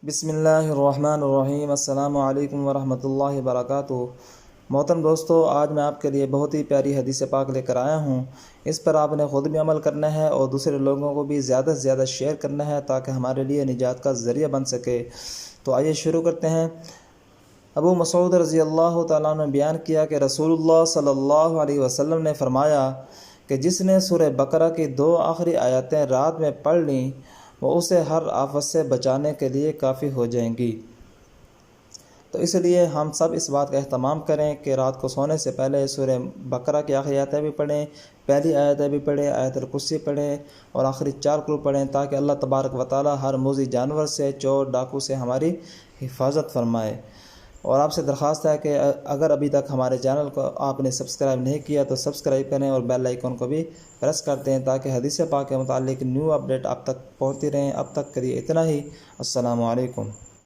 बिस्मिल्लाहिर्रहमानिर्रहीम। अस्सलामु अलैकुम वरहमतुल्लाहि वबरकातुहू। मोहतरम दोस्तों, आज मैं आपके लिए बहुत ही प्यारी हदीस पाक लेकर आया हूँ। इस पर आपने ख़ुद भी अमल करना है और दूसरे लोगों को भी ज़्यादा से ज़्यादा शेयर करना है ताकि हमारे लिए निजात का ज़रिया बन सके। तो आइए शुरू करते हैं। अबू मसूद रज़ी अल्लाह तआला अन्हु ने बयान किया कि रसूलुल्लाह सल्लल्लाहु अलैहि वसल्लम ने फरमाया कि जिसने सूरह बकरा की 2 आखिरी आयतें रात में पढ़ लीं वो उसे हर आफत से बचाने के लिए काफ़ी हो जाएंगी। तो इसलिए हम सब इस बात का एहतमाम करें कि रात को सोने से पहले सूरह बकरा की आखिरी आयतें भी पढ़ें, पहली आयतें भी पढ़ें, आयतुल कुर्सी पढ़ें और आखिरी 4 कुल पढ़ें ताकि अल्लाह तबारक व तआला हर मुज़ी जानवर से, चोर डाकू से हमारी हिफाजत फरमाए। और आपसे दरख्वास्त है कि अगर अभी तक हमारे चैनल को आपने सब्सक्राइब नहीं किया तो सब्सक्राइब करें और बेल आइकन को भी प्रेस कर दें ताकि हदीस पाक के मुतालिक न्यू अपडेट आप तक पहुंचती रहें। अब तक के लिए इतना ही। अस्सलामु अलैकुम।